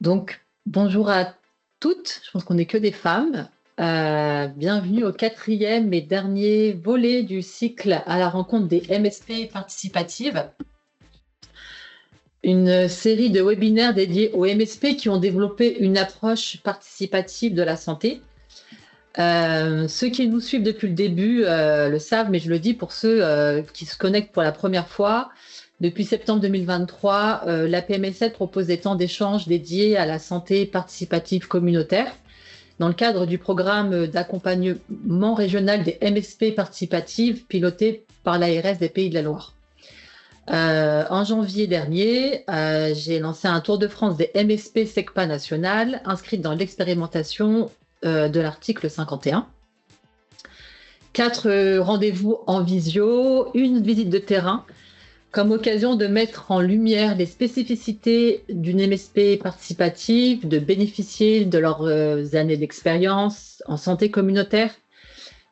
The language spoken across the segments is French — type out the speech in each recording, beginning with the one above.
Donc, bonjour à toutes, je pense qu'on n'est que des femmes. Bienvenue au quatrième et dernier volet du cycle à la rencontre des MSP participatives, une série de webinaires dédiés aux MSP qui ont développé une approche participative de la santé. Ceux qui nous suivent depuis le début le savent, mais je le dis pour ceux qui se connectent pour la première fois. Depuis septembre 2023, la PMS7 propose des temps d'échange dédiés à la santé participative communautaire dans le cadre du programme d'accompagnement régional des MSP participatives piloté par l'ARS des Pays de la Loire. En janvier dernier, j'ai lancé un tour de France des MSP SECPA nationales inscrites dans l'expérimentation de l'article 51. 4 rendez-vous en visio, une visite de terrain, comme occasion de mettre en lumière les spécificités d'une MSP participative, de bénéficier de leurs années d'expérience en santé communautaire,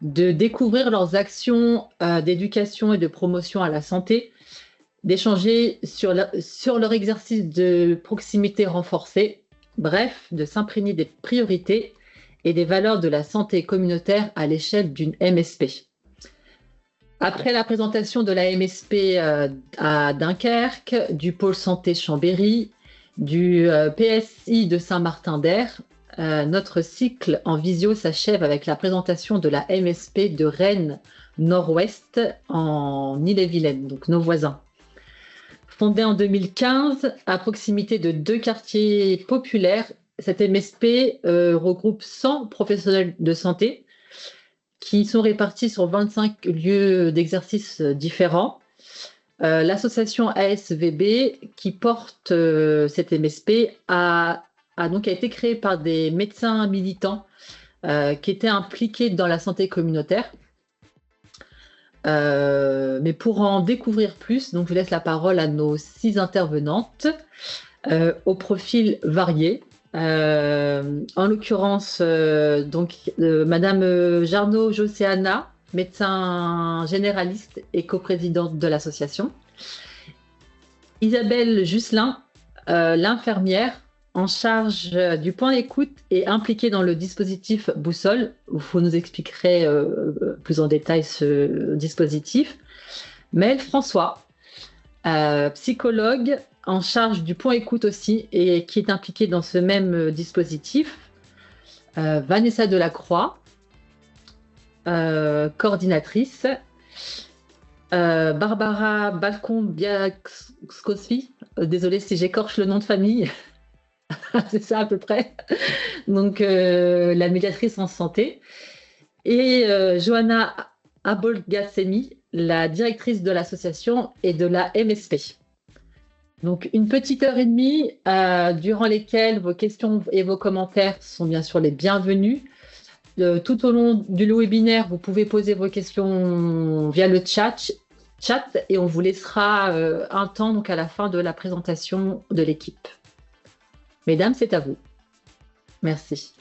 de découvrir leurs actions d'éducation et de promotion à la santé, d'échanger sur leur exercice de proximité renforcée, bref, de s'imprégner des priorités et des valeurs de la santé communautaire à l'échelle d'une MSP. Après la présentation de la MSP à Dunkerque, du pôle santé Chambéry, du PSI de Saint-Martin-d'Air, notre cycle en visio s'achève avec la présentation de la MSP de Rennes Nord-Ouest en Ille-et-Vilaine, donc nos voisins. Fondée en 2015 à proximité de 2 quartiers populaires, cette MSP regroupe 100 professionnels de santé qui sont répartis sur 25 lieux d'exercice différents. L'association ASVB, qui porte cette MSP, a été créée par des médecins militants qui étaient impliqués dans la santé communautaire. Mais pour en découvrir plus, donc je laisse la parole à nos 6 intervenantes au profil varié. En l'occurrence, Madame Jarno Josiana, médecin généraliste et coprésidente de l'association. Isabelle Jusselin, l'infirmière en charge du point d'écoute et impliquée dans le dispositif Boussole. Vous nous expliquerez plus en détail ce dispositif. Maëlle François, psychologue en charge du point écoute aussi et qui est impliquée dans ce même dispositif. Vanessa Delacroix, coordinatrice. Barbara Balcon-Biaskowski, désolée si j'écorche le nom de famille, c'est ça à peu près. Donc la médiatrice en santé. Et Johanna Abolgassemi, la directrice de l'association et de la MSP. Donc, une petite heure et demie durant lesquelles vos questions et vos commentaires sont bien sûr les bienvenus. Tout au long du webinaire, vous pouvez poser vos questions via le chat et on vous laissera un temps donc à la fin de la présentation de l'équipe. Mesdames, c'est à vous. Merci.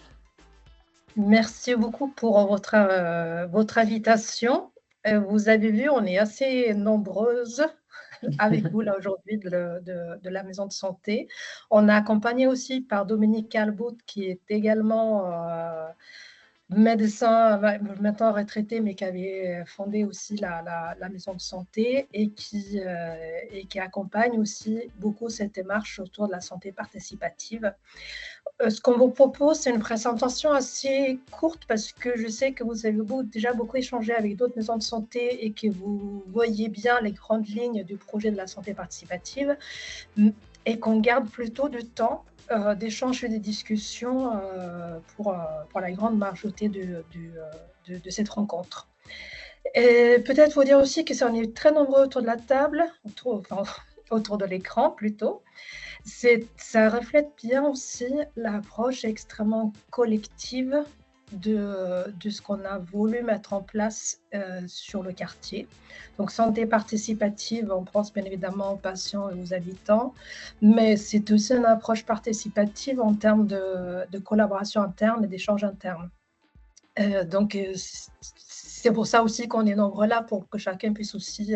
Merci beaucoup pour votre invitation. Vous avez vu, on est assez nombreuses avec vous là aujourd'hui de la maison de santé. On est accompagné aussi par Dominique Calbout qui est également médecin maintenant retraité mais qui avait fondé aussi la maison de santé et qui accompagne aussi beaucoup cette démarche autour de la santé participative. Ce qu'on vous propose, c'est une présentation assez courte parce que je sais que vous avez déjà beaucoup échangé avec d'autres maisons de santé et que vous voyez bien les grandes lignes du projet de la santé participative et qu'on garde plutôt du temps d'échanges et de discussions pour la grande majorité de cette rencontre. Et peut-être vous dire aussi que ça, on est très nombreux autour de la table, autour de l'écran plutôt. Ça reflète bien aussi l'approche extrêmement collective de ce qu'on a voulu mettre en place sur le quartier. Donc, santé participative, on pense bien évidemment aux patients et aux habitants, mais c'est aussi une approche participative en termes de collaboration interne et d'échange interne. Donc, c'est pour ça aussi qu'on est nombreux là, pour que chacun puisse aussi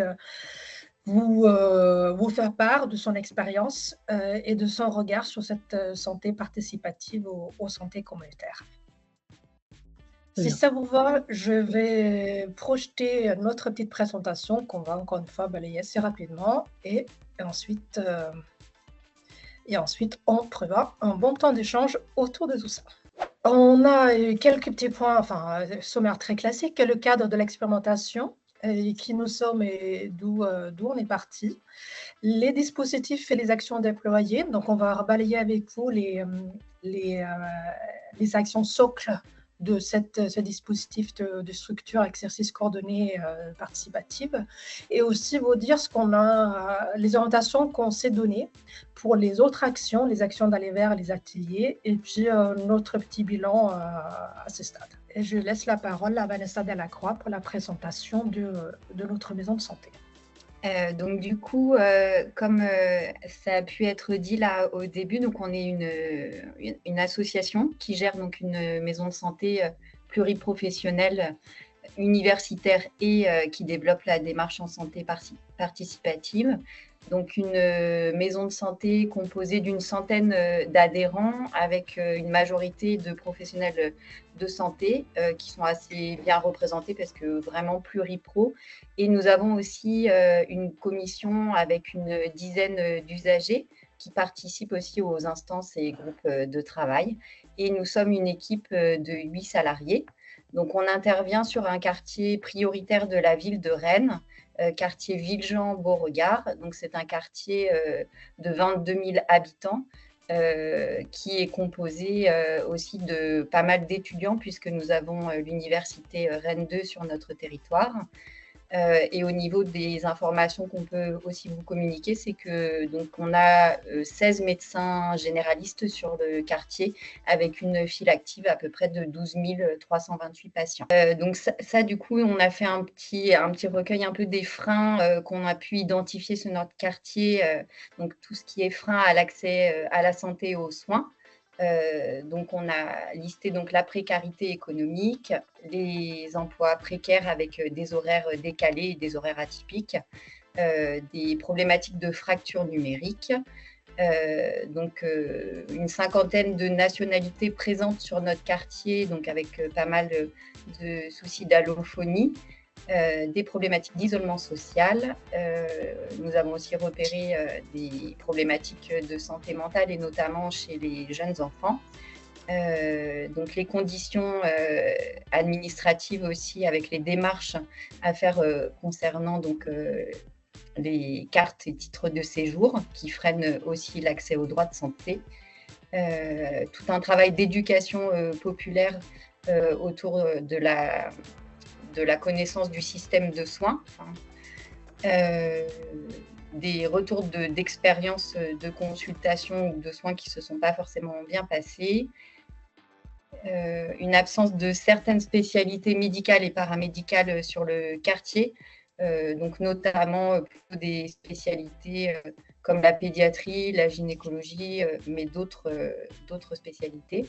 vous faire part de son expérience et de son regard sur cette santé participative aux santé communautaire. Très Si bien. ça vous va, je vais projeter notre petite présentation qu'on va encore une fois balayer assez rapidement et ensuite, euh, et ensuite on prévoit un bon temps d'échange autour de tout ça. On a quelques petits points, enfin, sommaire très classique, le cadre de l'expérimentation, qui nous sommes et d'où on est parti. Les dispositifs et les actions déployées. Donc, on va balayer avec vous les, euh, les actions socles de ce dispositif de structure exercice coordonné participative et aussi vous dire ce qu'on a, les orientations qu'on s'est données pour les autres actions, les actions d'aller vers les ateliers et puis notre petit bilan à ce stade. Et je laisse la parole à Vanessa Delacroix pour la présentation de notre maison de santé. Donc du coup, comme ça a pu être dit là au début, donc on est une association qui gère donc une maison de santé pluriprofessionnelle, universitaire et qui développe la démarche en santé participative. Donc une maison de santé composée d'une centaine d'adhérents avec une majorité de professionnels de santé qui sont assez bien représentés parce que vraiment pluripro. Et nous avons aussi une commission avec une dizaine d'usagers qui participent aussi aux instances et groupes de travail. Et nous sommes une équipe de 8 salariés. Donc, on intervient sur un quartier prioritaire de la ville de Rennes, quartier Villejean-Beauregard. Donc, c'est un quartier de 22 000 habitants qui est composé aussi de pas mal d'étudiants puisque nous avons l'université Rennes 2 sur notre territoire. Et au niveau des informations qu'on peut aussi vous communiquer, c'est que donc on a 16 médecins généralistes sur le quartier avec une file active à peu près de 12 328 patients. Donc ça, du coup, on a fait un petit recueil un peu des freins qu'on a pu identifier sur notre quartier. Donc tout ce qui est frein à l'accès à la santé et aux soins. Donc, on a listé donc la précarité économique, les emplois précaires avec des horaires décalés et des horaires atypiques, des problématiques de fracture numérique, donc une cinquantaine de nationalités présentes sur notre quartier, donc avec pas mal de soucis d'allophonie. Des problématiques d'isolement social. Nous avons aussi repéré des problématiques de santé mentale et notamment chez les jeunes enfants. Donc les conditions administratives aussi avec les démarches à faire concernant donc, les cartes et titres de séjour qui freinent aussi l'accès aux droits de santé. Tout un travail d'éducation populaire autour de la connaissance du système de soins, des retours d'expériences de consultation ou de soins qui ne se sont pas forcément bien passés, une absence de certaines spécialités médicales et paramédicales sur le quartier, donc notamment des spécialités comme la pédiatrie, la gynécologie, mais d'autres spécialités.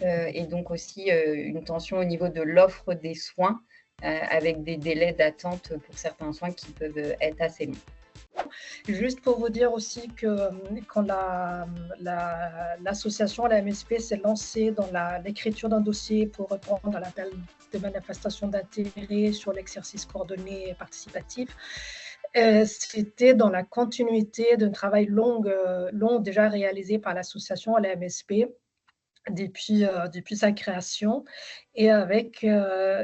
Et donc aussi une tension au niveau de l'offre des soins, avec des délais d'attente pour certains soins qui peuvent être assez longs. Juste pour vous dire aussi que quand l'association, la MSP, s'est lancée dans l'écriture d'un dossier pour répondre à l'appel de manifestation d'intérêt sur l'exercice coordonné et participatif, c'était dans la continuité d'un travail long déjà réalisé par l'association à la MSP depuis sa création et avec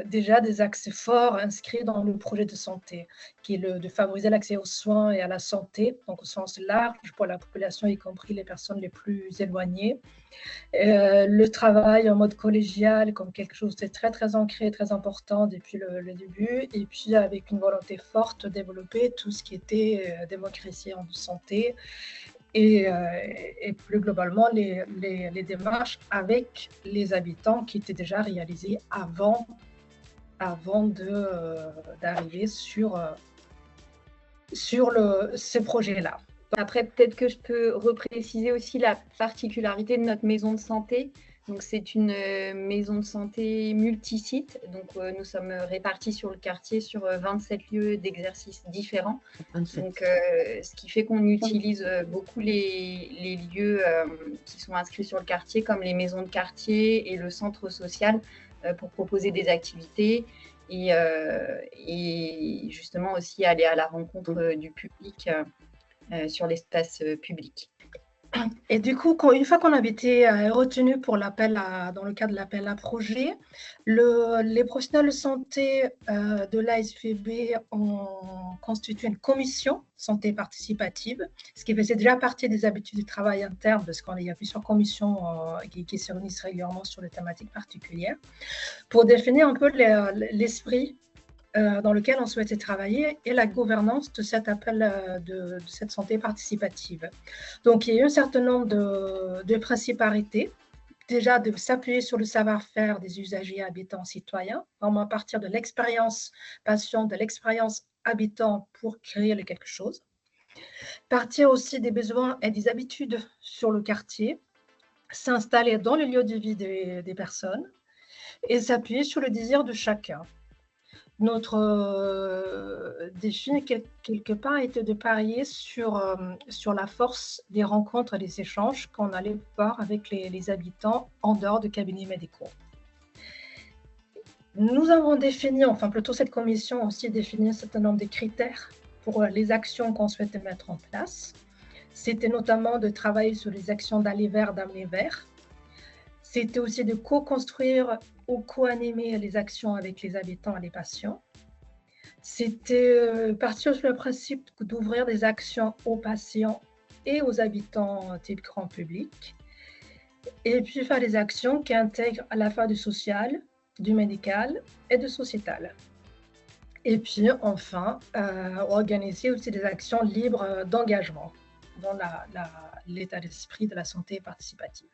déjà des axes forts inscrits dans le projet de santé, qui est de favoriser l'accès aux soins et à la santé, donc au sens large pour la population, y compris les personnes les plus éloignées. Le travail en mode collégial comme quelque chose de très, très ancré, très important depuis le début, et puis avec une volonté forte de développer tout ce qui était démocratie en santé, et plus globalement les démarches avec les habitants qui étaient déjà réalisées avant d'arriver sur ces projets-là. Après, peut-être que je peux repréciser aussi la particularité de notre maison de santé. Donc, c'est une maison de santé multisite. Donc, nous sommes répartis sur le quartier sur 27 lieux d'exercice différents. 27. Donc, ce qui fait qu'on utilise beaucoup les lieux qui sont inscrits sur le quartier, comme les maisons de quartier et le centre social, pour proposer des activités et justement aussi aller à la rencontre du public sur l'espace public. Et du coup, une fois qu'on avait été retenu pour dans le cadre de l'appel à projet, les professionnels de santé de l'ASVB ont constitué une commission santé participative, ce qui faisait déjà partie des habitudes de travail interne, parce qu'il y a plusieurs commissions qui se réunissent régulièrement sur des thématiques particulières, pour définir un peu l'esprit dans lequel on souhaitait travailler et la gouvernance de cet appel de cette santé participative. Donc, il y a eu un certain nombre de principes arrêtés. Déjà, de s'appuyer sur le savoir-faire des usagers, habitants, citoyens, vraiment à partir de l'expérience patient, de l'expérience habitant pour créer quelque chose. Partir aussi des besoins et des habitudes sur le quartier, s'installer dans le lieu de vie des personnes et s'appuyer sur le désir de chacun. Notre défi, quelque part, était de parier sur la force des rencontres et des échanges qu'on allait voir avec les habitants en dehors de cabinets médicaux. Nous avons défini, enfin plutôt cette commission a aussi défini un certain nombre de critères pour les actions qu'on souhaitait mettre en place. C'était notamment de travailler sur les actions d'aller vers, d'amener vers. C'était aussi de co-construire ou co-animer les actions avec les habitants et les patients. C'était partir sur le principe d'ouvrir des actions aux patients et aux habitants type grand public. Et puis faire des actions qui intègrent à la fois du social, du médical et du sociétal. Et puis enfin, organiser aussi des actions libres d'engagement dans l'état d'esprit de la santé participative.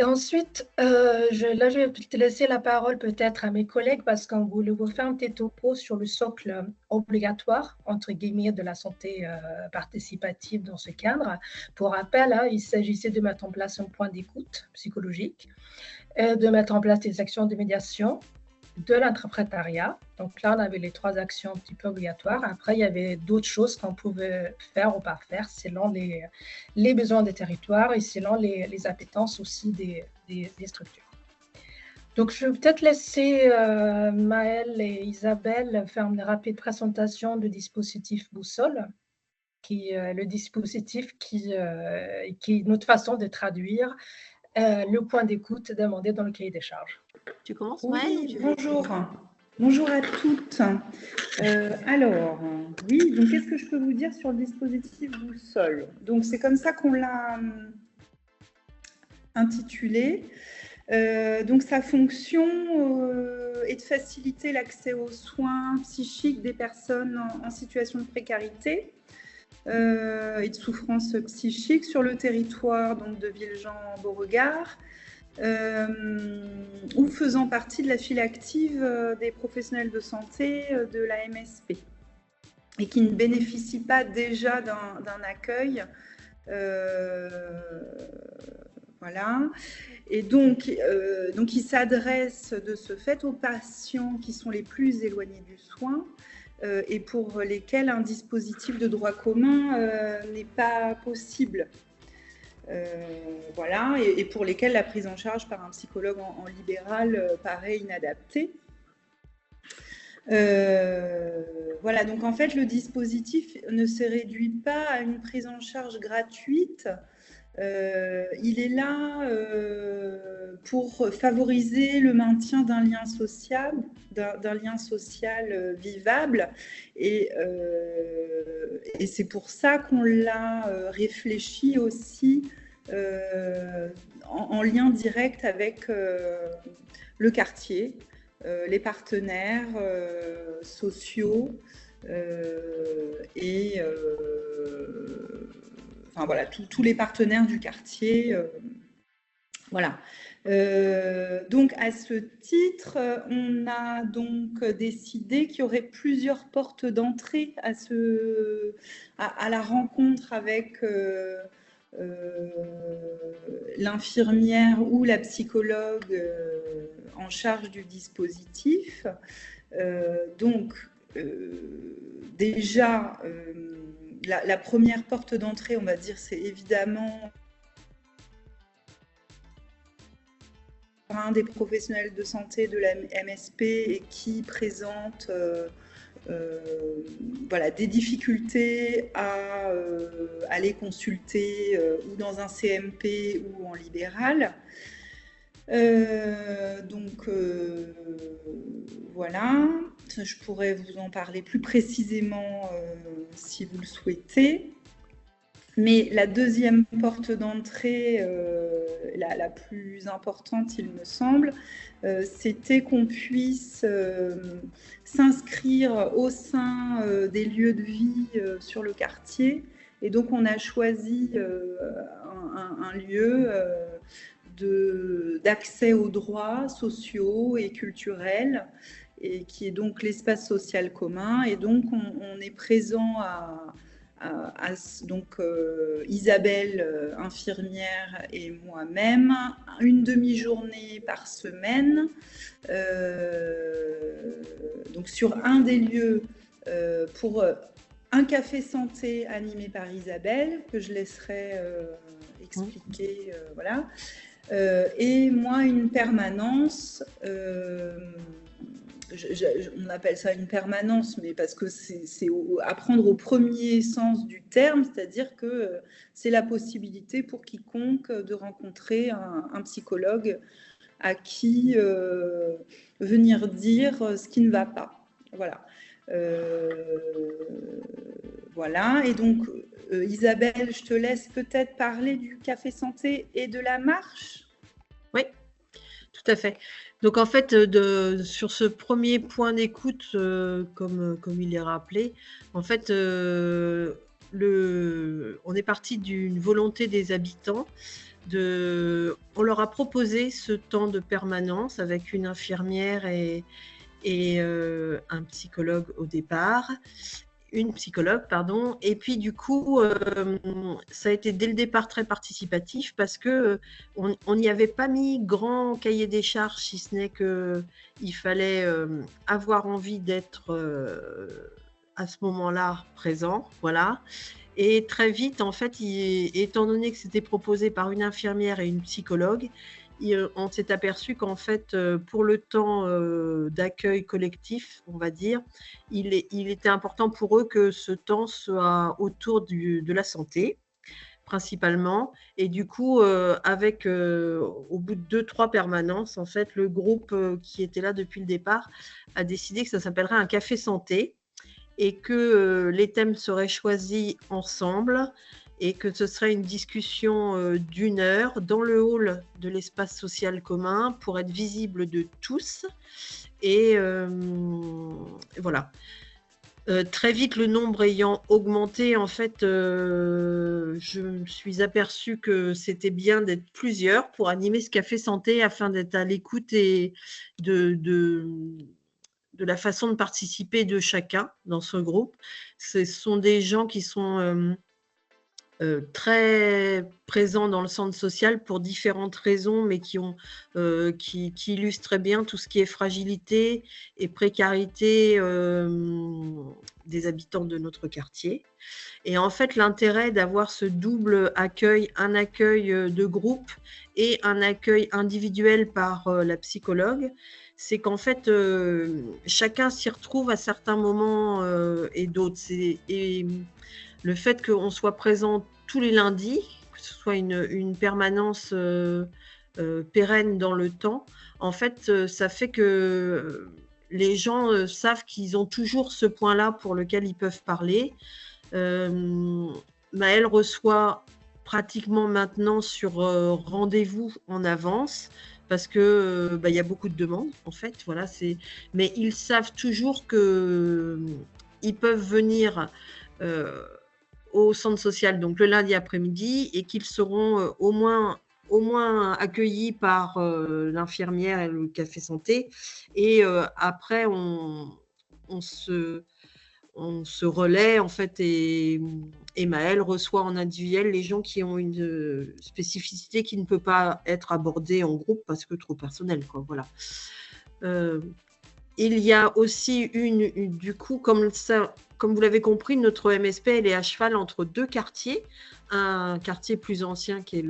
Et ensuite, je vais te laisser la parole peut-être à mes collègues parce qu'on voulait vous faire un petit topo sur le socle obligatoire, entre guillemets, de la santé participative dans ce cadre. Pour rappel, il s'agissait de mettre en place un point d'écoute psychologique, de mettre en place des actions de médiation, de l'interprétariat. Donc là, on avait les 3 actions un petit peu obligatoires. Après, il y avait d'autres choses qu'on pouvait faire ou pas faire selon les besoins des territoires et selon les appétences aussi des structures. Donc, je vais peut-être laisser Maëlle et Isabelle faire une rapide présentation du dispositif Boussole, qui est le dispositif qui est notre façon de traduire le point d'écoute demandé dans le cahier des charges. Tu commences, Oui, bonjour. Bonjour à toutes. Alors, oui, donc qu'est-ce que je peux vous dire sur le dispositif Boussole? Donc, c'est comme ça qu'on l'a intitulé. Donc, sa fonction est de faciliter l'accès aux soins psychiques des personnes en situation de précarité et de souffrance psychique sur le territoire donc, de Villejean-Beauregard, ou faisant partie de la file active des professionnels de santé de la MSP et qui ne bénéficient pas déjà d'un accueil. Voilà. Et donc il s'adresse de ce fait aux patients qui sont les plus éloignés du soin et pour lesquels un dispositif de droit commun n'est pas possible. Voilà, et pour lesquels la prise en charge par un psychologue en libéral paraît inadaptée. Voilà, donc en fait, le dispositif ne se réduit pas à une prise en charge gratuite. Il est là pour favoriser le maintien d'un lien social, vivable, et c'est pour ça qu'on l'a réfléchi aussi en lien direct avec le quartier, les partenaires sociaux et enfin voilà, tous les partenaires du quartier. Voilà. Donc à ce titre, on a donc décidé qu'il y aurait plusieurs portes d'entrée à la rencontre avec l'infirmière ou la psychologue en charge du dispositif. Donc, déjà, la première porte d'entrée, on va dire, c'est évidemment un des professionnels de santé de la MSP et qui présente voilà, des difficultés à aller consulter ou dans un CMP ou en libéral. Donc voilà, je pourrais vous en parler plus précisément si vous le souhaitez. Mais la deuxième porte d'entrée, la plus importante, il me semble, c'était qu'on puisse s'inscrire au sein des lieux de vie sur le quartier. Et donc, on a choisi un lieu d'accès aux droits sociaux et culturels, et qui est donc l'espace social commun. Et donc, on est présent donc Isabelle, infirmière, et moi-même, une demi-journée par semaine, donc sur un des lieux pour un café santé animé par Isabelle, que je laisserai expliquer, voilà. Et moi, une permanence, on appelle ça une permanence, mais parce que c'est à prendre au premier sens du terme, c'est-à-dire que c'est la possibilité pour quiconque de rencontrer un psychologue à qui venir dire ce qui ne va pas. Voilà. Voilà. Et donc, Isabelle, je te laisse peut-être parler du Café Santé et de la marche. Oui, tout à fait. Donc, en fait, sur ce premier point d'écoute, comme il est rappelé, en fait, on est parti d'une volonté des habitants. On leur a proposé ce temps de permanence avec une infirmière et un psychologue au départ. Une psychologue, pardon. Et puis, du coup, ça a été dès le départ très participatif parce qu'on n'y avait pas mis grand cahier des charges, si ce n'est qu'il fallait avoir envie d'être à ce moment-là présent. Voilà. Et très vite, en fait, étant donné que c'était proposé par une infirmière et une psychologue, on s'est aperçu qu'en fait, pour le temps d'accueil collectif, on va dire, il était important pour eux que ce temps soit autour de la santé, principalement. Et du coup, au bout de 2-3 permanences, en fait, le groupe qui était là depuis le départ a décidé que ça s'appellerait un café santé et que les thèmes seraient choisis ensemble et que ce serait une discussion d'1 heure dans le hall de l'espace social commun pour être visible de tous. Et voilà. Très vite, le nombre ayant augmenté, en fait, je me suis aperçue que c'était bien d'être plusieurs pour animer ce café santé afin d'être à l'écoute et de la façon de participer de chacun dans ce groupe. Ce sont des gens qui sont très présents dans le centre social pour différentes raisons, mais qui illustrent très bien tout ce qui est fragilité et précarité des habitants de notre quartier. Et en fait, l'intérêt d'avoir ce double accueil, un accueil de groupe et un accueil individuel par la psychologue, c'est qu'en fait, chacun s'y retrouve à certains moments et d'autres. Et le fait qu'on soit présent tous les lundis, que ce soit une permanence pérenne dans le temps, en fait, ça fait que les gens savent qu'ils ont toujours ce point-là pour lequel ils peuvent parler. Maëlle reçoit pratiquement maintenant sur rendez-vous en avance parce que y a beaucoup de demandes en fait. Voilà, mais ils savent toujours qu'ils peuvent venir au centre social donc le lundi après-midi et qu'ils seront au moins accueillis par l'infirmière et le café santé. Et après, on se on se relaie, en fait, et Maëlle reçoit en individuel les gens qui ont une spécificité qui ne peut pas être abordée en groupe parce que trop personnel, quoi, voilà. Il y a aussi du coup, comme vous l'avez compris, notre MSP, elle est à cheval entre deux quartiers. Un quartier plus ancien qui est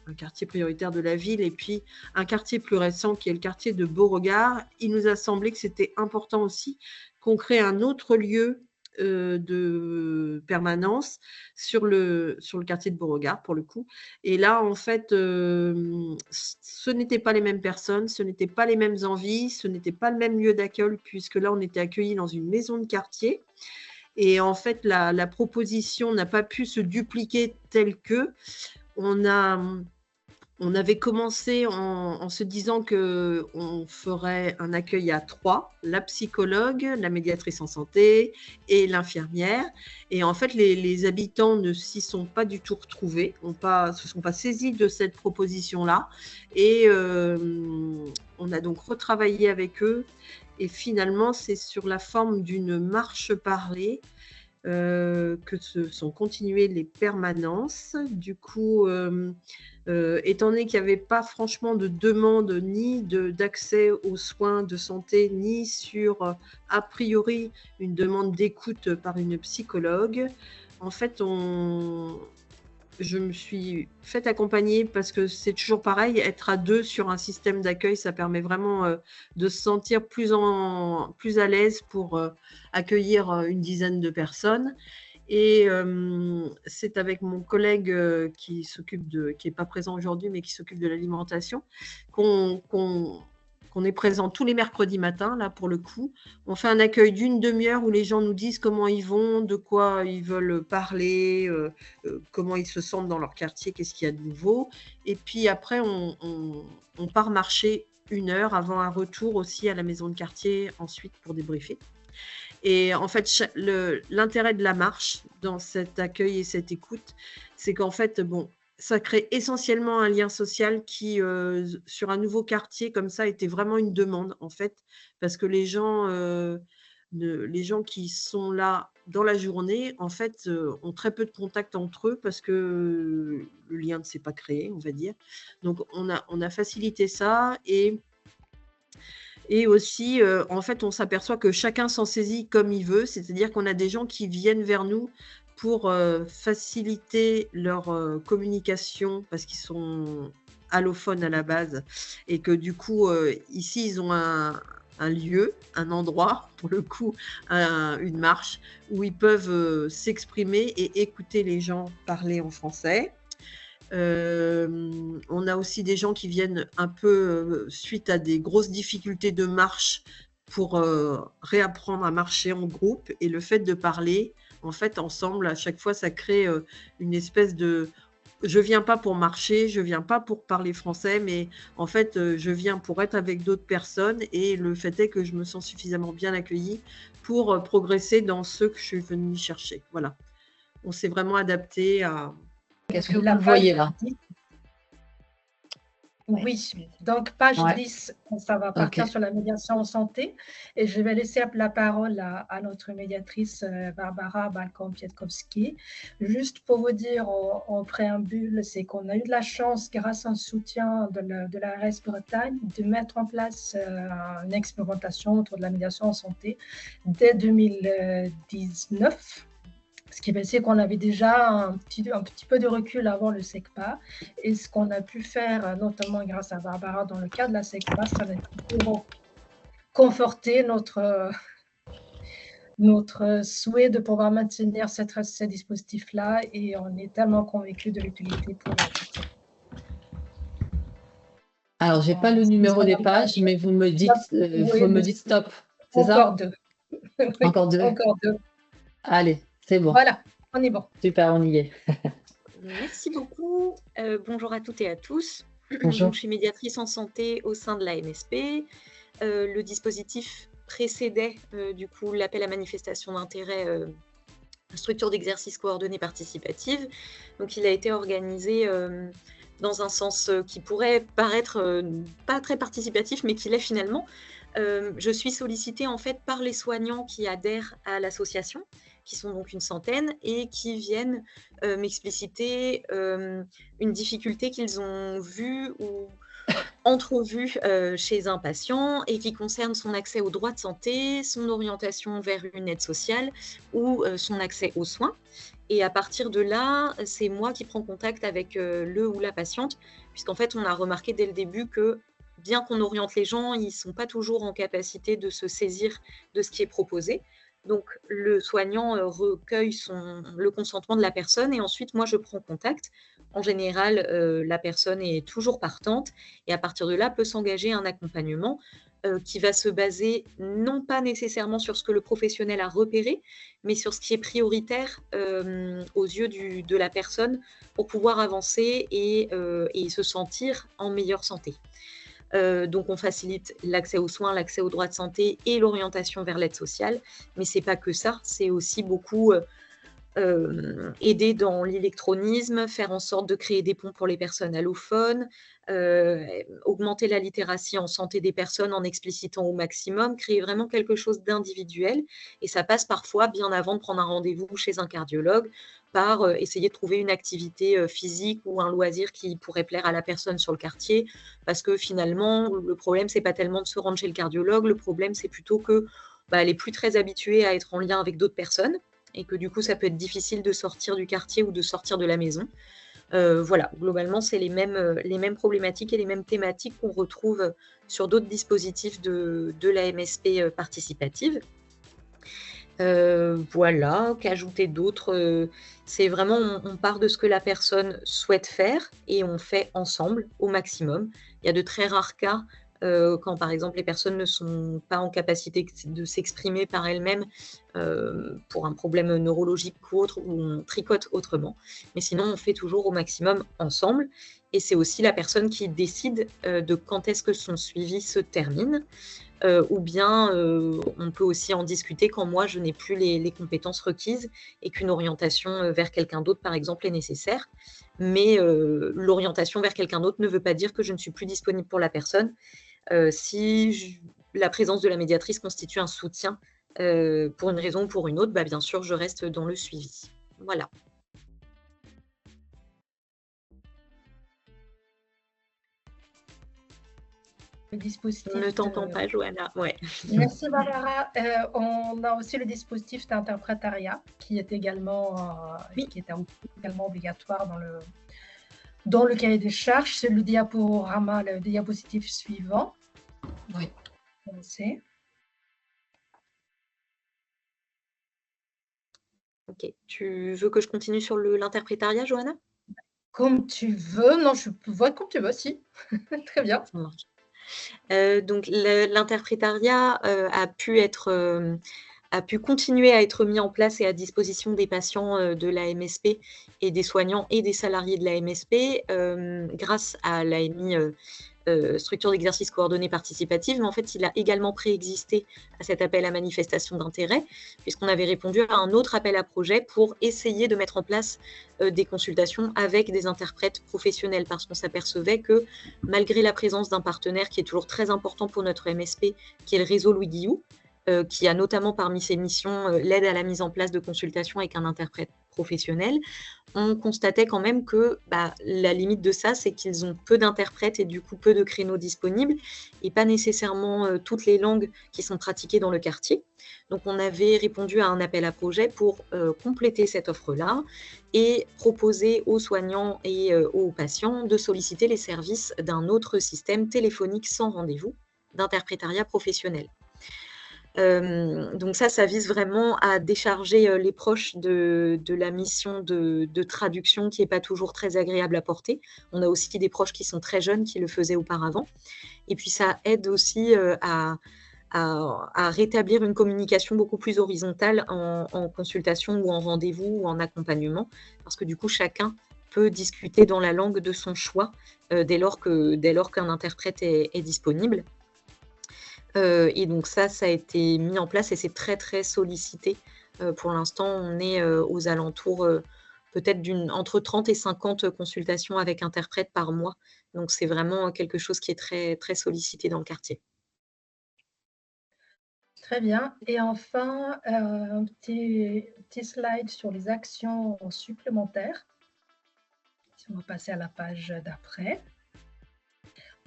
un quartier prioritaire de la ville et puis un quartier plus récent qui est le quartier de Beauregard. Il nous a semblé que c'était important aussi qu'on crée un autre lieu de permanence sur le quartier de Beauregard pour le coup. Et là, en fait, ce n'étaient pas les mêmes personnes, ce n'étaient pas les mêmes envies, ce n'était pas le même lieu d'accueil puisque là, on était accueillis dans une maison de quartier. Et en fait, la proposition n'a pas pu se dupliquer telle que on avait commencé en se disant qu'on ferait un accueil à 3, la psychologue, la médiatrice en santé et l'infirmière. Et en fait, les habitants ne s'y sont pas du tout retrouvés, se sont pas saisis de cette proposition-là. Et on a donc retravaillé avec eux. Et finalement, c'est sur la forme d'une marche parlée que se sont continuées les permanences. Du coup, étant donné qu'il n'y avait pas franchement de demande ni d'accès aux soins de santé, ni sur, a priori, une demande d'écoute par une psychologue, en fait, je me suis fait accompagner parce que c'est toujours pareil, être à 2 sur un système d'accueil, ça permet vraiment de se sentir plus à l'aise pour accueillir une dizaine de personnes. Et c'est avec mon collègue qui n'est pas présent aujourd'hui, mais qui s'occupe de l'alimentation, qu'on est présent tous les mercredis matins, là pour le coup. On fait un accueil d'une demi-heure où les gens nous disent comment ils vont, de quoi ils veulent parler, comment ils se sentent dans leur quartier, qu'est-ce qu'il y a de nouveau. Et puis après, on part marcher 1 heure avant un retour aussi à la maison de quartier ensuite pour débriefer. Et en fait, l'intérêt de la marche dans cet accueil et cette écoute, c'est qu'en fait, bon, ça crée essentiellement un lien social qui, sur un nouveau quartier comme ça, était vraiment une demande, en fait, parce que les gens qui sont là dans la journée, en fait, ont très peu de contact entre eux parce que le lien ne s'est pas créé, on va dire. Donc, on a facilité ça et aussi, en fait, on s'aperçoit que chacun s'en saisit comme il veut, c'est-à-dire qu'on a des gens qui viennent vers nous pour faciliter leur communication parce qu'ils sont allophones à la base et que du coup, ici, ils ont un lieu, un endroit, pour le coup, une marche où ils peuvent s'exprimer et écouter les gens parler en français. On a aussi des gens qui viennent un peu suite à des grosses difficultés de marche pour réapprendre à marcher en groupe et le fait de parler en fait ensemble à chaque fois ça crée une espèce de je viens pas pour marcher, je viens pas pour parler français mais en fait je viens pour être avec d'autres personnes et le fait est que je me sens suffisamment bien accueillie pour progresser dans ce que je suis venue chercher. Voilà. On s'est vraiment adapté à Qu'est-ce que vous voyez là? Oui, donc page 10, ça va partir sur la médiation en santé. Et je vais laisser la parole à notre médiatrice Barbara Balcon-Pietkowski. Juste pour vous dire en préambule, c'est qu'on a eu de la chance, grâce à un soutien de l'ARS Bretagne, de mettre en place une expérimentation autour de la médiation en santé dès 2019. Ce qui fait qu'on avait déjà un petit peu de recul avant le SECPA. Et ce qu'on a pu faire, notamment grâce à Barbara dans le cadre de la SECPA, ça a conforté notre souhait de pouvoir maintenir ces dispositifs-là. Et on est tellement convaincus de l'utilité pour les gens. Alors, je n'ai pas le numéro des pages, mais vous me dites stop. C'est ça? Encore 2. Encore 2. Encore 2. Allez. C'est bon. Voilà, on est bon. Super, on y est. Merci beaucoup. Bonjour à toutes et à tous. Bonjour. Donc, je suis médiatrice en santé au sein de la MSP. Le dispositif précédait du coup l'appel à manifestation d'intérêt structure d'exercice coordonnée participative. Donc, il a été organisé dans un sens qui pourrait paraître pas très participatif, mais qui l'est finalement, je suis sollicitée en fait par les soignants qui adhèrent à l'association, qui sont donc une centaine, et qui viennent m'expliciter une difficulté qu'ils ont vue ou entrevue chez un patient et qui concerne son accès aux droits de santé, son orientation vers une aide sociale ou son accès aux soins. Et à partir de là, c'est moi qui prends contact avec le ou la patiente, puisqu'en fait, on a remarqué dès le début que bien qu'on oriente les gens, ils ne sont pas toujours en capacité de se saisir de ce qui est proposé. Donc, le soignant recueille le consentement de la personne et ensuite, moi, je prends contact. En général, la personne est toujours partante et à partir de là, peut s'engager un accompagnement qui va se baser non pas nécessairement sur ce que le professionnel a repéré, mais sur ce qui est prioritaire aux yeux de la personne pour pouvoir avancer et se sentir en meilleure santé. Donc, on facilite l'accès aux soins, l'accès aux droits de santé et l'orientation vers l'aide sociale. Mais ce n'est pas que ça, c'est aussi beaucoup aider dans l'électronisme, faire en sorte de créer des ponts pour les personnes allophones, augmenter la littératie en santé des personnes en explicitant au maximum, créer vraiment quelque chose d'individuel. Et ça passe parfois, bien avant de prendre un rendez-vous chez un cardiologue, par essayer de trouver une activité physique ou un loisir qui pourrait plaire à la personne sur le quartier. Parce que finalement, le problème, ce n'est pas tellement de se rendre chez le cardiologue, le problème, c'est plutôt qu'elle n'est plus très habituée à être en lien avec d'autres personnes et que du coup, ça peut être difficile de sortir du quartier ou de sortir de la maison. Voilà, globalement, c'est les mêmes problématiques et les mêmes thématiques qu'on retrouve sur d'autres dispositifs de la MSP participative. Voilà, qu'ajouter d'autre c'est vraiment, on part de ce que la personne souhaite faire et on fait ensemble au maximum. Il y a de très rares cas quand, par exemple, les personnes ne sont pas en capacité de s'exprimer par elles-mêmes pour un problème neurologique ou autre, où on tricote autrement. Mais sinon, on fait toujours au maximum ensemble. Et c'est aussi la personne qui décide de quand est-ce que son suivi se termine. Ou bien on peut aussi en discuter quand moi, je n'ai plus les compétences requises et qu'une orientation vers quelqu'un d'autre, par exemple, est nécessaire. Mais l'orientation vers quelqu'un d'autre ne veut pas dire que je ne suis plus disponible pour la personne. La présence de la médiatrice constitue un soutien pour une raison ou pour une autre, bien sûr, je reste dans le suivi. Voilà. Le dispositif. On ne t'entend pas, Johanna. Ouais. Merci, Barbara. On a aussi le dispositif d'interprétariat qui est également, obligatoire dans le cahier des charges. C'est le diapositive suivant. Oui. Ok. Tu veux que je continue sur l'interprétariat, Johanna? Comme tu veux. Non, je vois comme tu veux, si. Très bien. Ça marche. Donc, l'interprétariat a pu continuer à être mis en place et à disposition des patients de la MSP et des soignants et des salariés de la MSP grâce à l'AMI structure d'exercice coordonnée participative, mais en fait, il a également préexisté à cet appel à manifestation d'intérêt, puisqu'on avait répondu à un autre appel à projet pour essayer de mettre en place des consultations avec des interprètes professionnels, parce qu'on s'apercevait que malgré la présence d'un partenaire qui est toujours très important pour notre MSP, qui est le réseau Louis Guillou, qui a notamment parmi ses missions l'aide à la mise en place de consultations avec un interprète professionnel, on constatait quand même que la limite de ça, c'est qu'ils ont peu d'interprètes et du coup peu de créneaux disponibles et pas nécessairement toutes les langues qui sont pratiquées dans le quartier. Donc on avait répondu à un appel à projet pour compléter cette offre-là et proposer aux soignants et aux patients de solliciter les services d'un autre système téléphonique sans rendez-vous d'interprétariat professionnel. Donc ça vise vraiment à décharger les proches de la mission de traduction qui n'est pas toujours très agréable à porter. On a aussi des proches qui sont très jeunes qui le faisaient auparavant. Et puis ça aide aussi à rétablir une communication beaucoup plus horizontale en consultation ou en rendez-vous ou en accompagnement, parce que du coup chacun peut discuter dans la langue de son choix dès lors qu'un interprète est disponible. Et donc ça a été mis en place et c'est très très sollicité. Pour l'instant, on est aux alentours peut-être entre 30 et 50 consultations avec interprète par mois. Donc c'est vraiment quelque chose qui est très très sollicité dans le quartier. Très bien. Et enfin, un petit slide sur les actions supplémentaires. Si on va passer à la page d'après,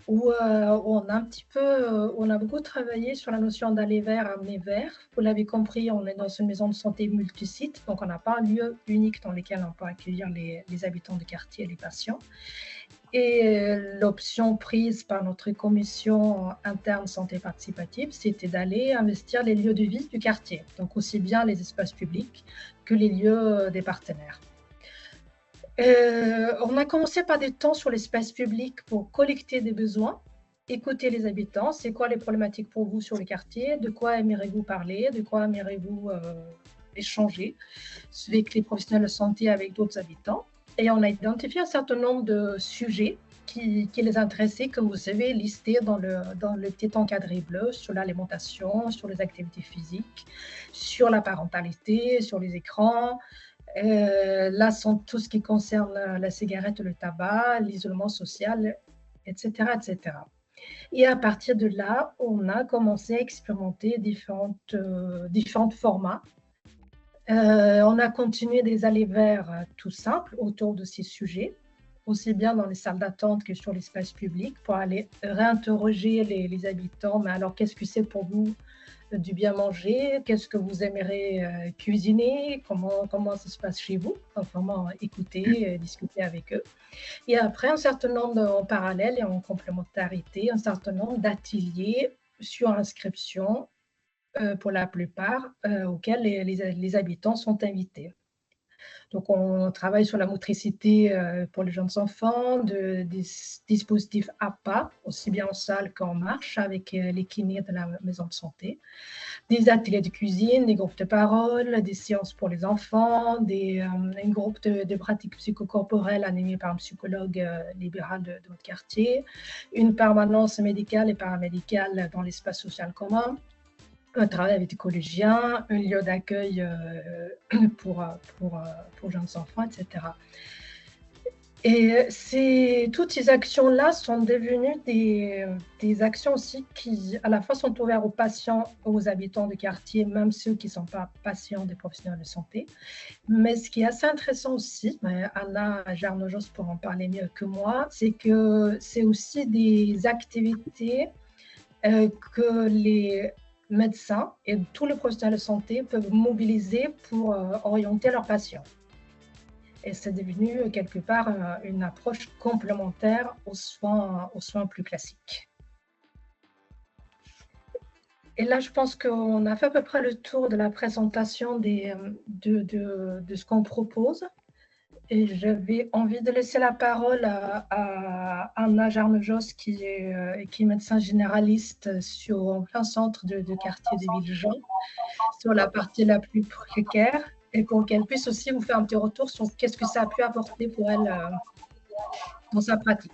où on a beaucoup travaillé sur la notion d'aller vers, amener vers. Vous l'avez compris, on est dans une maison de santé multisite, donc on n'a pas un lieu unique dans lequel on peut accueillir les habitants du quartier et les patients. Et l'option prise par notre commission interne santé participative, c'était d'aller investir les lieux de vie du quartier, donc aussi bien les espaces publics que les lieux des partenaires. On a commencé par des temps sur l'espace public pour collecter des besoins, écouter les habitants, c'est quoi les problématiques pour vous sur le quartier, de quoi aimeriez-vous parler, de quoi aimeriez-vous échanger avec les professionnels de santé, avec d'autres habitants. Et on a identifié un certain nombre de sujets qui les intéressaient, comme vous savez, listés dans le petit encadré bleu, sur l'alimentation, sur les activités physiques, sur la parentalité, sur les écrans. Là, sont tout ce qui concerne la cigarette, le tabac, l'isolement social, etc., etc. Et à partir de là, on a commencé à expérimenter différents formats. On a continué des allers-vers tout simples autour de ces sujets, aussi bien dans les salles d'attente que sur l'espace public, pour aller réinterroger les habitants. Mais alors, qu'est-ce que c'est pour vous du bien manger? Qu'est-ce que vous aimeriez cuisiner? Comment ça se passe chez vous? Donc, vraiment écouter, discuter avec eux. Et après, un certain nombre, en parallèle et en complémentarité, un certain nombre d'ateliers sur inscription, pour la plupart, auxquels les habitants sont invités. Donc, on travaille sur la motricité pour les jeunes enfants, des dispositifs APA, aussi bien en salle qu'en marche, avec les kinés de la maison de santé, des ateliers de cuisine, des groupes de parole, des séances pour les enfants, un groupe de pratiques psychocorporelles animé par un psychologue libéral de notre quartier, une permanence médicale et paramédicale dans l'espace social commun, un travail avec des collégiens, un lieu d'accueil pour jeunes enfants, etc. Et toutes ces actions-là sont devenues des actions aussi qui, à la fois, sont ouvertes aux patients, aux habitants du quartier, même ceux qui ne sont pas patients des professionnels de santé. Mais ce qui est assez intéressant aussi, Anna Jarnojos pourra en parler mieux que moi, c'est que c'est aussi des activités que les médecins et tous les professionnels de santé peuvent mobiliser pour orienter leurs patients. Et c'est devenu quelque part une approche complémentaire aux soins plus classiques. Et là, je pense qu'on a fait à peu près le tour de la présentation de ce qu'on propose. Et j'avais envie de laisser la parole à Anna Jarnojos, qui est médecin généraliste en plein centre de quartier des Villes-Jean, sur la partie la plus précaire, et pour qu'elle puisse aussi vous faire un petit retour sur qu'est-ce que ça a pu apporter pour elle dans sa pratique.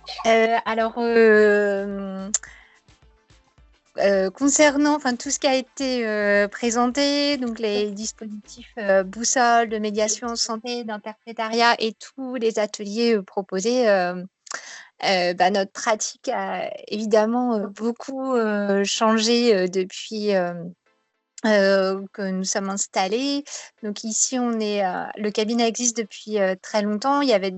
Concernant tout ce qui a été présenté, donc les dispositifs boussole de médiation en santé, d'interprétariat et tous les ateliers proposés, notre pratique a évidemment beaucoup changé depuis que nous sommes installés. Donc ici, le cabinet existe depuis très longtemps. Il y avait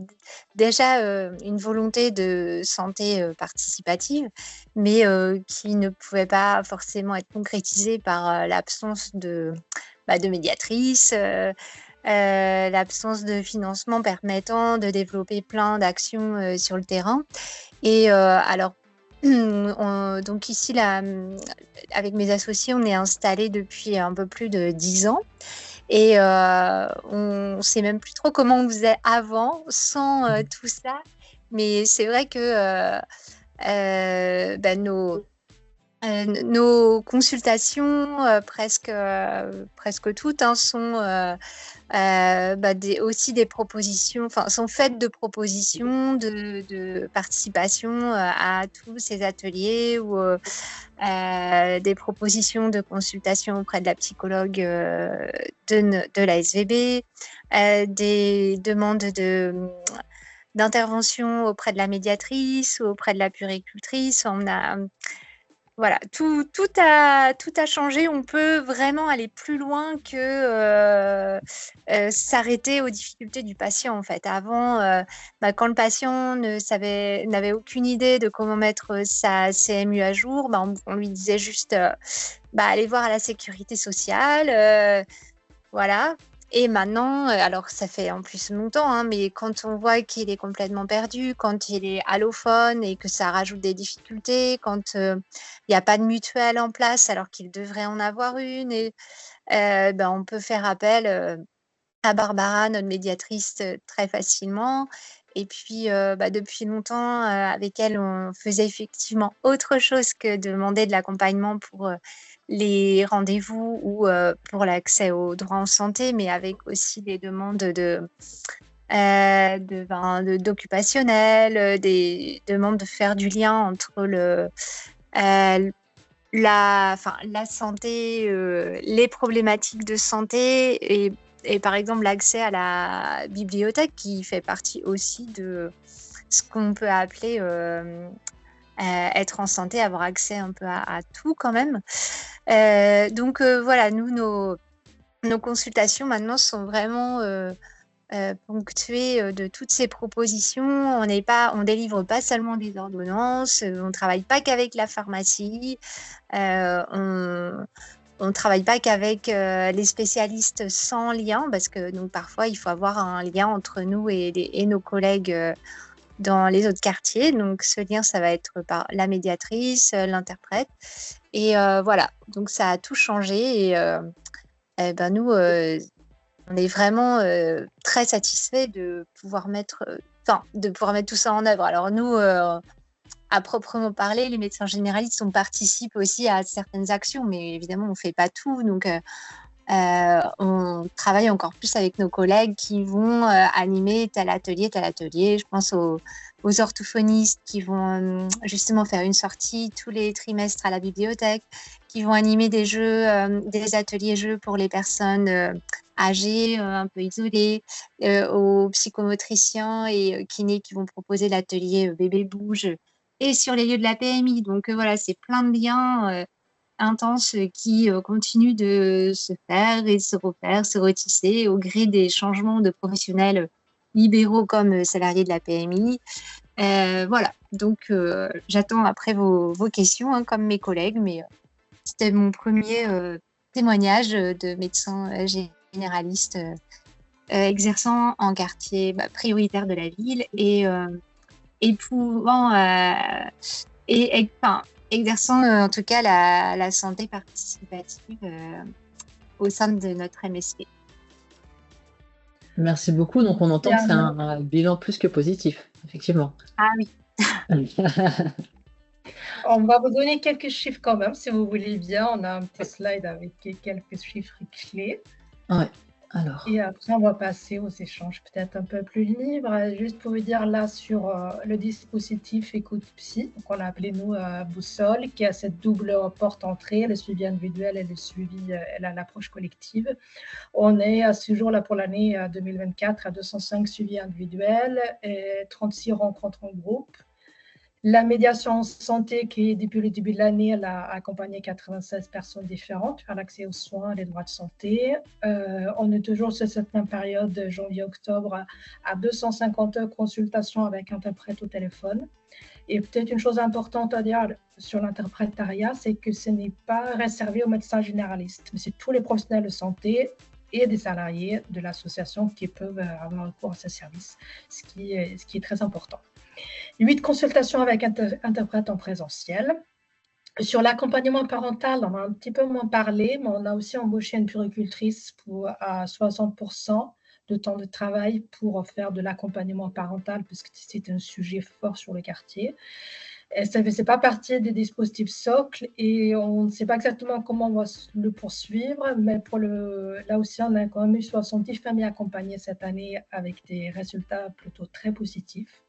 déjà une volonté de santé participative, mais qui ne pouvait pas forcément être concrétisée par l'absence de médiatrice, l'absence de financement permettant de développer plein d'actions sur le terrain. Et alors, donc ici, avec mes associés, on est installés depuis un peu plus de 10 ans. Et on ne sait même plus trop comment on faisait avant, sans tout ça. Mais c'est vrai que nos consultations, presque toutes, sont aussi des propositions, sont faites de propositions de participation à tous ces ateliers, ou des propositions de consultation auprès de la psychologue de la SVB, des demandes d'intervention auprès de la médiatrice ou auprès de la puéricultrice. On a voilà, tout a changé. On peut vraiment aller plus loin que s'arrêter aux difficultés du patient, en fait. Avant, quand le patient n'avait aucune idée de comment mettre sa CMU à jour, on lui disait juste allez voir à la sécurité sociale, voilà. Et maintenant, alors ça fait en plus longtemps, hein, mais quand on voit qu'il est complètement perdu, quand il est allophone et que ça rajoute des difficultés, quand il n'y a pas de mutuelle en place alors qu'il devrait en avoir une, et, on peut faire appel à Barbara, notre médiatrice, très facilement. Et puis, depuis longtemps, avec elle, on faisait effectivement autre chose que demander de l'accompagnement pour les rendez-vous ou pour l'accès aux droits en santé, mais avec aussi des demandes d'occupationnel, des demandes de faire du lien entre la santé, les problématiques de santé et par exemple l'accès à la bibliothèque qui fait partie aussi de ce qu'on peut appeler être en santé, avoir accès un peu à tout quand même. Donc voilà, nous, nos consultations maintenant sont vraiment ponctuées de toutes ces propositions. On délivre pas seulement des ordonnances, on travaille pas qu'avec la pharmacie, on travaille pas qu'avec les spécialistes sans lien, parce que donc parfois il faut avoir un lien entre nous et nos collègues dans les autres quartiers. Donc ce lien, ça va être par la médiatrice, l'interprète. Et voilà, donc ça a tout changé. Et nous, on est vraiment très satisfaits de pouvoir mettre tout ça en œuvre. Alors nous, à proprement parler, les médecins généralistes, on participe aussi à certaines actions, mais évidemment, on ne fait pas tout. Donc, on travaille encore plus avec nos collègues qui vont animer tel atelier. Je pense aux orthophonistes qui vont justement faire une sortie tous les trimestres à la bibliothèque, qui vont animer des jeux, des ateliers jeux pour les personnes âgées, un peu isolées, aux psychomotriciens et kinés qui vont proposer l'atelier Bébé Bouge et sur les lieux de la PMI. Donc voilà, c'est plein de liens intenses qui continuent de se faire et se refaire, se retisser au gré des changements de professionnels libéraux comme salariés de la PMI. Voilà, donc j'attends après vos questions, hein, comme mes collègues, mais c'était mon premier témoignage de médecin généraliste exerçant en quartier prioritaire de la ville et pouvant exerçant en tout cas la santé participative au sein de notre MSP. Merci beaucoup. Donc, on entend que c'est un bilan plus que positif, effectivement. Ah oui. On va vous donner quelques chiffres quand même, si vous voulez bien. On a un petit slide avec quelques chiffres clés. Ouais. Alors. Et après, on va passer aux échanges peut-être un peu plus libres. Juste pour vous dire là sur le dispositif Écoute Psy, qu'on a appelé nous Boussole, qui a cette double porte entrée, le suivi individuel et le suivi, l'approche collective. On est à ce jour-là pour l'année 2024 à 205 suivis individuels et 36 rencontres en groupe. La médiation en santé, qui depuis le début de l'année, elle a accompagné 96 personnes différentes vers l'accès aux soins, les droits de santé. On est toujours sur cette même période de janvier-octobre à 250 consultations avec interprète au téléphone. Et peut-être une chose importante à dire sur l'interprétariat, c'est que ce n'est pas réservé aux médecins généralistes, mais c'est tous les professionnels de santé et des salariés de l'association qui peuvent avoir recours à ce service, ce qui est très important. 8 consultations avec interprète en présentiel. Sur l'accompagnement parental, on a un petit peu moins parlé, mais on a aussi embauché une puéricultrice à 60% de temps de travail pour faire de l'accompagnement parental, puisque c'est un sujet fort sur le quartier. Et ça ne faisait pas partie des dispositifs socles et on ne sait pas exactement comment on va le poursuivre, mais là aussi, on a quand même eu 70 familles accompagnées cette année avec des résultats plutôt très positifs.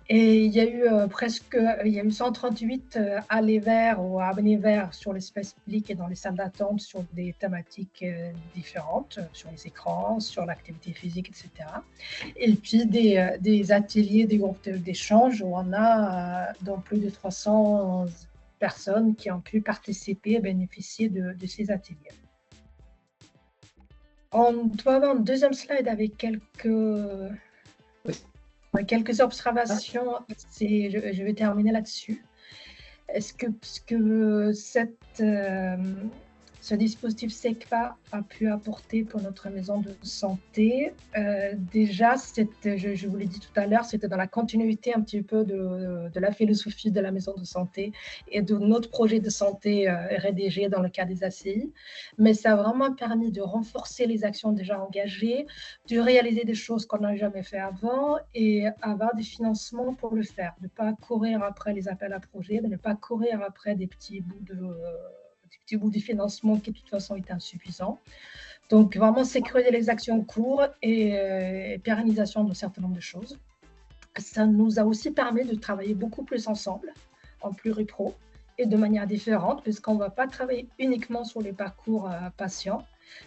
Et il y a eu 138 allées verts ou abonnés verts sur l'espace public et dans les salles d'attente sur des thématiques différentes, sur les écrans, sur l'activité physique, etc. Et puis des ateliers, des groupes d'échange où on a dans plus de 300 personnes qui ont pu participer et bénéficier de ces ateliers. On doit avoir une deuxième slide avec quelques observations. Je vais terminer là-dessus. Est-ce que ce dispositif SECPA a pu apporter pour notre maison de santé? Déjà, je vous l'ai dit tout à l'heure, c'était dans la continuité un petit peu de la philosophie de la maison de santé et de notre projet de santé rédigé dans le cadre des ACI. Mais ça a vraiment permis de renforcer les actions déjà engagées, de réaliser des choses qu'on n'a jamais fait avant et avoir des financements pour le faire. De ne pas courir après les appels à projets, de ne pas courir après des petits bouts de financement qui de toute façon est insuffisant. Donc vraiment sécuriser les actions en cours et pérennisation d'un certain nombre de choses. Ça nous a aussi permis de travailler beaucoup plus ensemble, en pluripro et de manière différente, puisqu'on ne va pas travailler uniquement sur les parcours patients,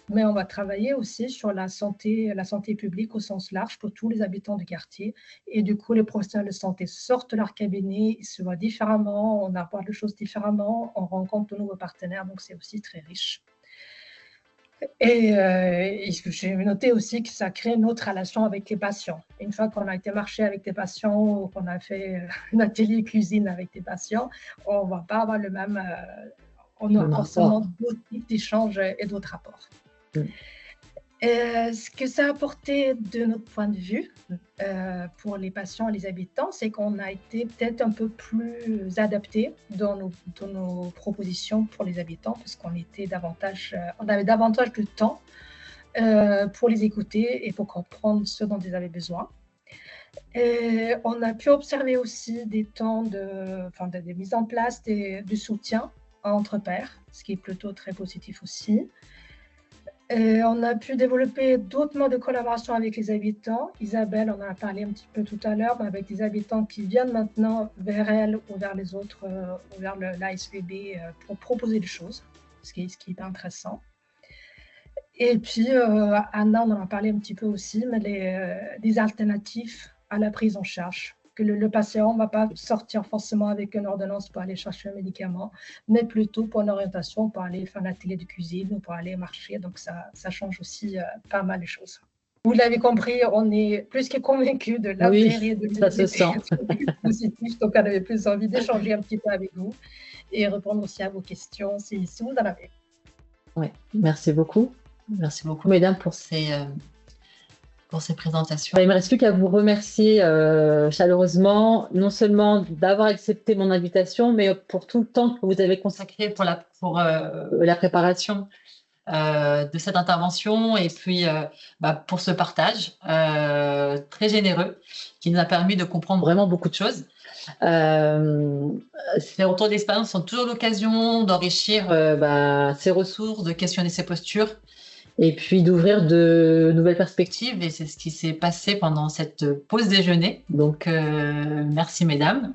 mais on va travailler aussi sur la santé publique au sens large pour tous les habitants du quartier. Et du coup, les professionnels de santé sortent de leur cabinet, ils se voient différemment, on aborde les choses différemment, on rencontre de nouveaux partenaires, donc c'est aussi très riche. Et j'ai noté aussi que ça crée une autre relation avec les patients. Une fois qu'on a été marcher avec des patients ou qu'on a fait un atelier cuisine avec des patients, on ne va pas avoir le même... on a forcément d'autres types d'échanges et d'autres rapports. Ce que ça a apporté de notre point de vue pour les patients et les habitants, c'est qu'on a été peut-être un peu plus adaptés dans nos propositions pour les habitants, parce qu'on on avait davantage de temps pour les écouter et pour comprendre ce dont ils avaient besoin. Et on a pu observer aussi des temps de mise en place du soutien entre pairs, ce qui est plutôt très positif aussi. Et on a pu développer d'autres modes de collaboration avec les habitants. Isabelle en a parlé un petit peu tout à l'heure, mais avec des habitants qui viennent maintenant vers elle ou vers les autres, ou vers l'ASVB pour proposer des choses, ce qui est intéressant. Et puis, Anna en a parlé un petit peu aussi, mais des alternatives à la prise en charge. Que le patient ne va pas sortir forcément avec une ordonnance pour aller chercher un médicament, mais plutôt pour une orientation, pour aller faire un atelier de cuisine ou pour aller marcher. Donc, ça change aussi pas mal de choses. Vous l'avez compris, on est plus que convaincus de l'intérêt de ça se sent. Positif. Donc, on avait plus envie d'échanger un petit peu avec vous et répondre aussi à vos questions si vous en avez. Oui, merci beaucoup. Merci beaucoup, mesdames, pour ces présentations. Il ne me reste plus qu'à vous remercier chaleureusement, non seulement d'avoir accepté mon invitation, mais pour tout le temps que vous avez consacré pour la préparation de cette intervention et puis pour ce partage très généreux qui nous a permis de comprendre vraiment beaucoup de choses. Ces retours d'expérience sont toujours l'occasion d'enrichir ses ressources, de questionner ses postures et puis d'ouvrir de nouvelles perspectives. Et c'est ce qui s'est passé pendant cette pause déjeuner. Donc, merci mesdames.